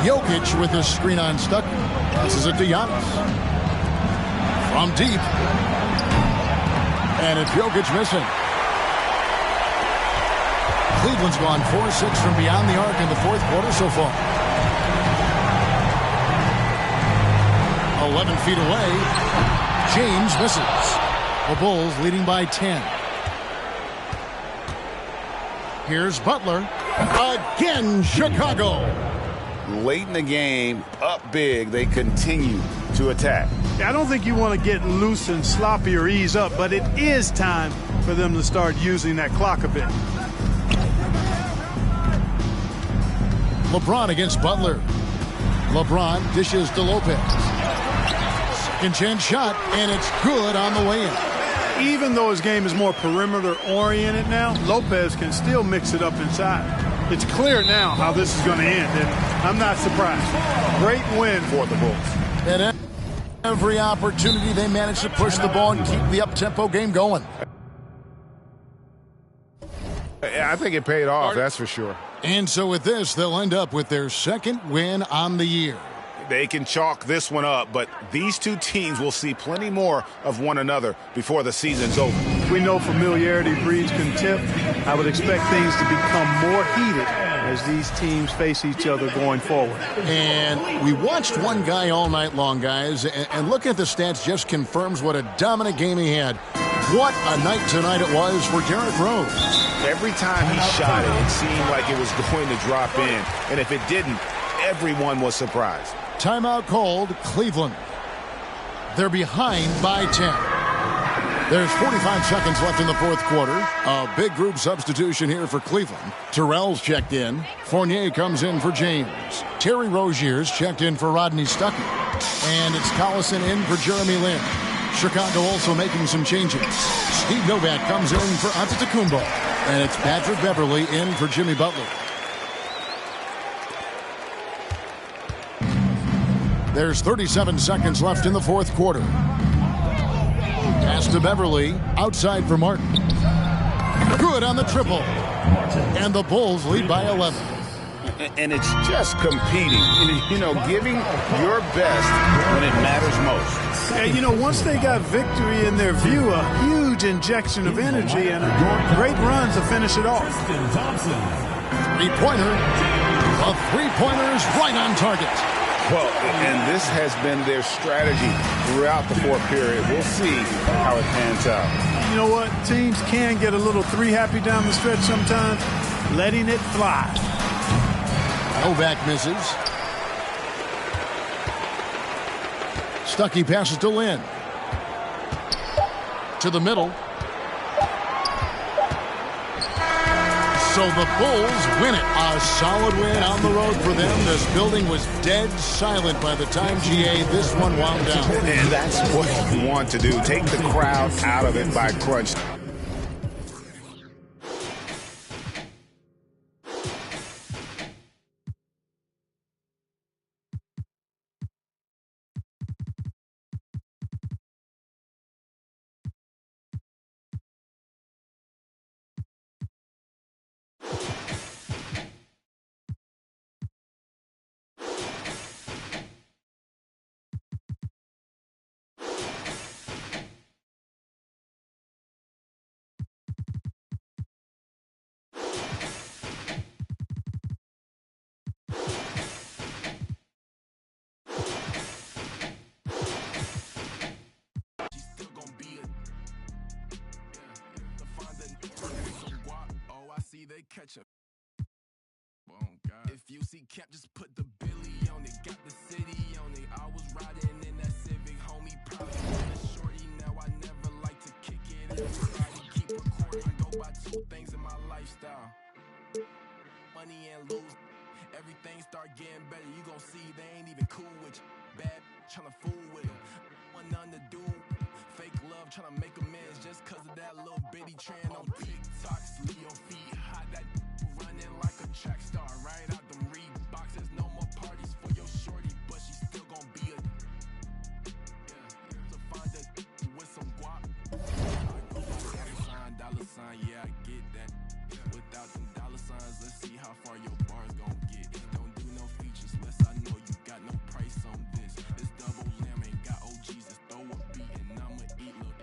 Jokic with his screen on Stuckey. Passes it to Giannis. From deep. And it's Jokic missing. Cleveland's gone 4-6 from beyond the arc in the fourth quarter so far. 11 feet away. James misses. The Bulls leading by 10. Here's Butler. Again, Chicago. Late in the game, up big, they continue to attack. I don't think you want to get loose and sloppy or ease up, but it is time for them to start using that clock a bit. LeBron against Butler. LeBron dishes to Lopez. Second chance shot, and it's good on the way in. Even though his game is more perimeter-oriented now, Lopez can still mix it up inside. It's clear now how this is going to end, and I'm not surprised. Great win for the Bulls. At every opportunity, they managed to push the ball and keep the up-tempo game going. I think it paid off, that's for sure. And so with this, they'll end up with their second win on the year. They can chalk this one up, but these two teams will see plenty more of one another before the season's over. We know familiarity breeds contempt. I would expect things to become more heated as these teams face each other going forward. And we watched one guy all night long, guys, and looking at the stats just confirms what a dominant game he had. What a night tonight it was for Derrick Rose. Every time he shot it, it seemed like it was going to drop in. And if it didn't, everyone was surprised. Timeout called, Cleveland. They're behind by 10. There's 45 seconds left in the fourth quarter. A big group substitution here for Cleveland. Terrell's checked in. Fournier comes in for James. Terry Rozier's checked in for Rodney Stuckey. And it's Collison in for Jeremy Lin. Chicago also making some changes. Steve Novak comes in for Antetokounmpo. And it's Patrick Beverley in for Jimmy Butler. There's 37 seconds left in the fourth quarter. Pass to Beverley, outside for Martin. Good on the triple. And the Bulls lead by 11. And it's just competing, giving your best when it matters most. Yeah, once they got victory in their view, a huge injection of energy and a great run to finish it off. Three-pointer. The three-pointer's right on target. Well, and this has been their strategy throughout the fourth period. We'll see how it pans out. You know what? Teams can get a little three-happy down the stretch sometimes, letting it fly. Novak misses. Stuckey passes to Lin. To the middle. So the Bulls win it. A solid win on the road for them. This building was dead silent by the time, GA, this one wound down. And that's what you want to do. Take the crowd out of it by crunch. Ketchup. Oh, God. If you see Cap, just put the Billy on it. Got the city on it. I was riding in that Civic, homie. Probably been a shorty. Now I never like to kick it. Everybody keep recording. I go by two things in my lifestyle: money and lose. Everything start getting better. You gon' see they ain't even cool with you. Bad tryna fool with them. Want nothing to do. Fake love tryna make amends just cause of that little bitty trend on TikTok. Leave your feet hot, that running like a track star. Right out them Reeboks. There's no more parties for your shorty, but she still gon' be a so find a with some guap. I go by dollar sign, yeah, I get that. Without them dollar signs, let's see how far your bars gon' get. Don't do no features unless I know you got no price on this. This double lamb ain't got OGs, just throw a beat and I'ma eat little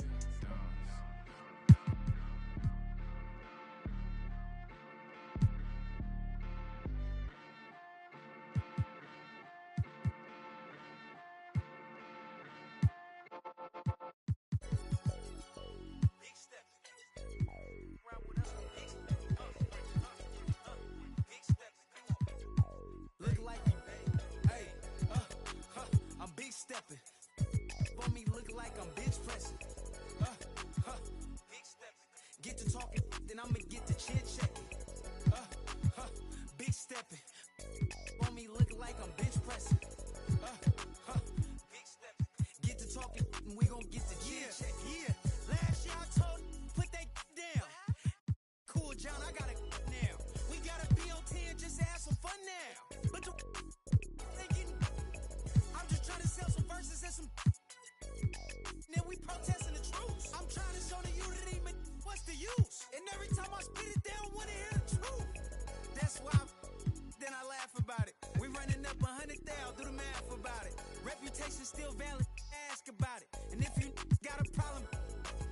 still valid, ask about it. And if you got a problem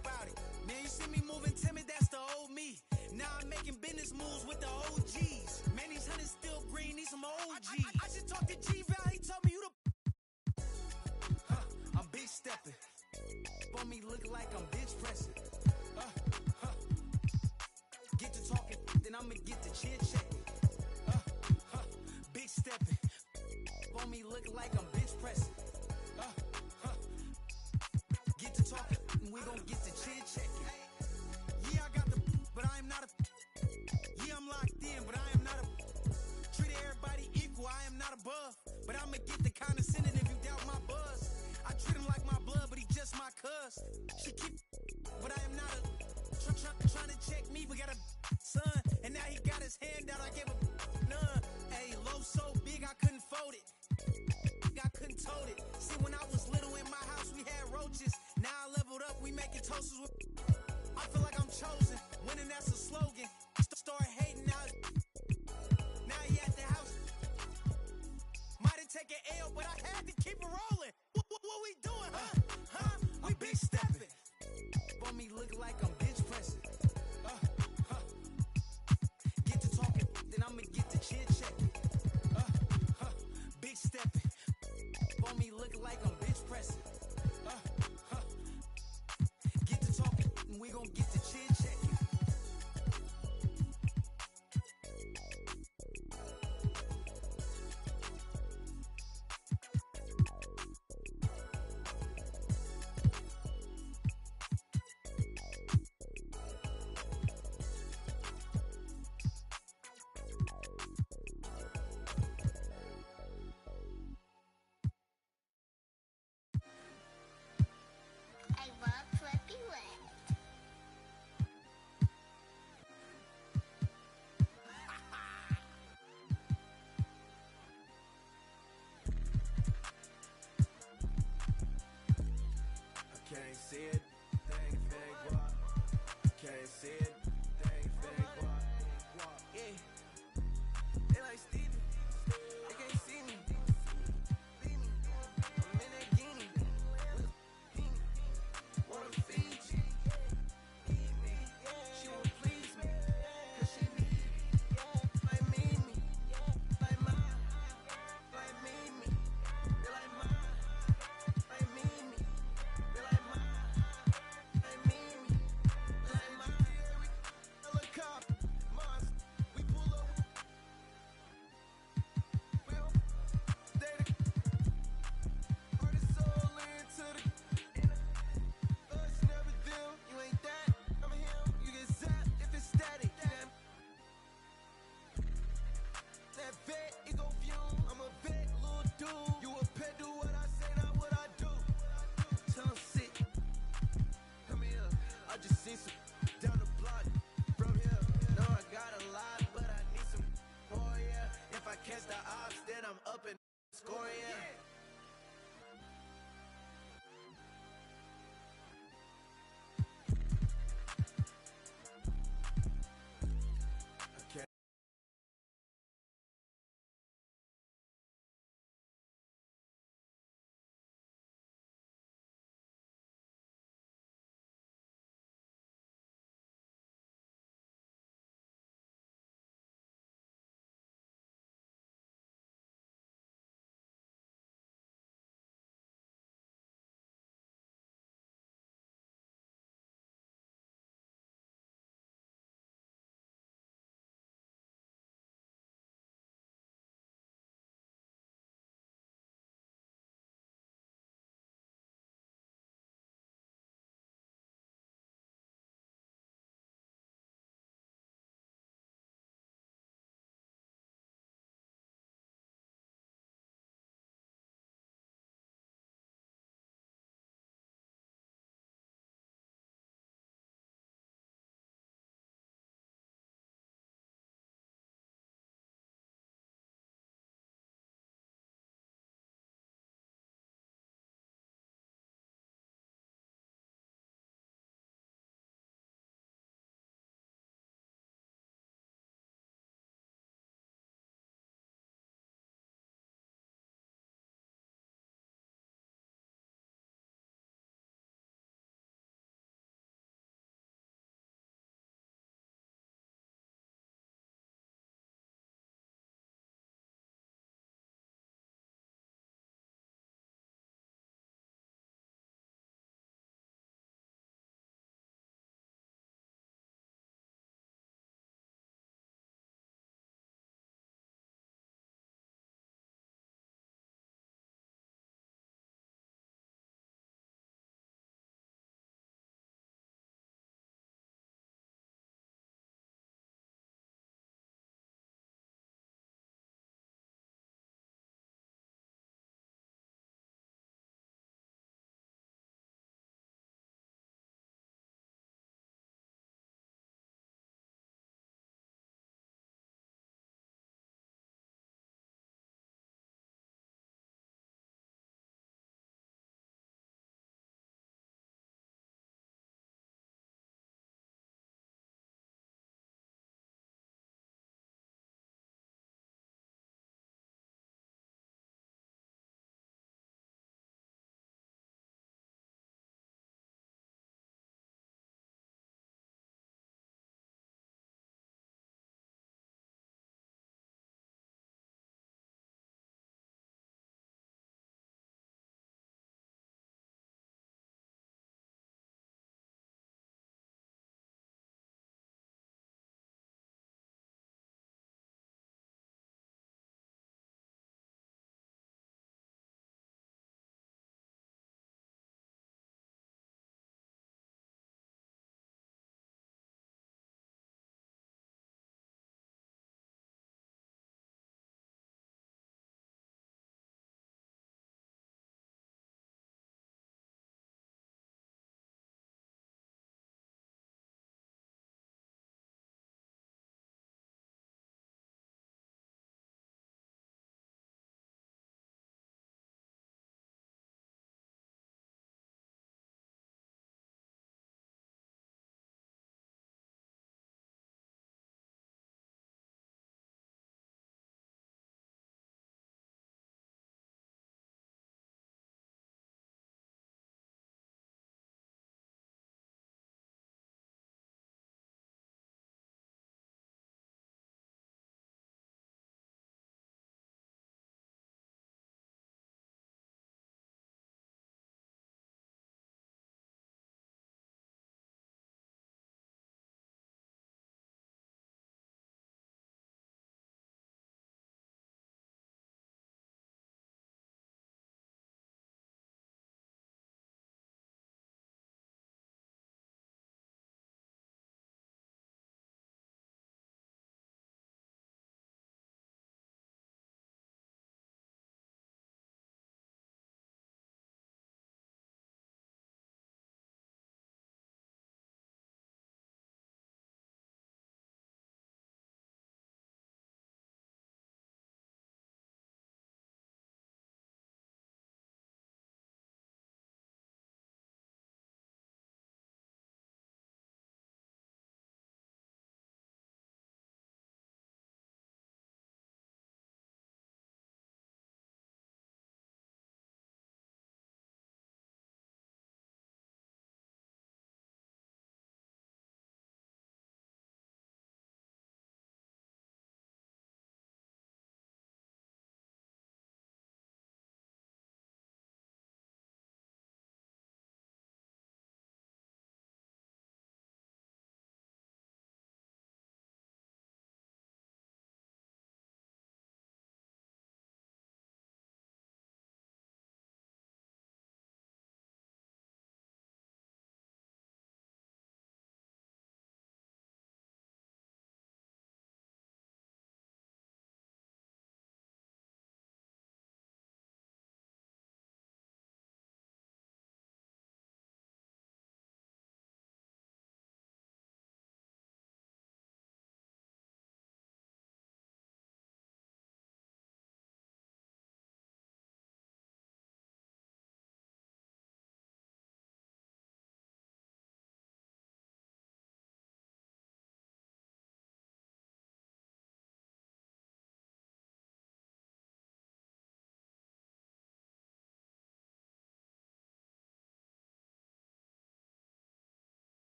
about it, man, you see me moving timid, that's the old me. Now I'm making business moves with the OGs. Man, these hunters still green, need some OGs. I just talked to G-Val, he told me you the I'm big stepping. On me look like I'm bitch pressing. Get to talking, then I'ma get to chin checking. Big stepping. On me look like I'm bitch pressing. Get to talking, and we gon' get to chin checking. Yeah, I got the, but I am not a. Yeah, I'm locked in, but I am not a. Treat everybody equal, I am not above. But I'ma get the condescending if you doubt my buzz. I treat him like my blood, but he just my cuz. She keep, but I am not a. Trying to check me, we got a son. And now he got his hand out, I gave a none. Hey, low so big, I couldn't fold it. I couldn't tote it. See, when I was little in my house, we had roaches. Now I leveled up, we making toasters with. I feel like I'm chosen. Winning, that's a slogan. Start hating, now it's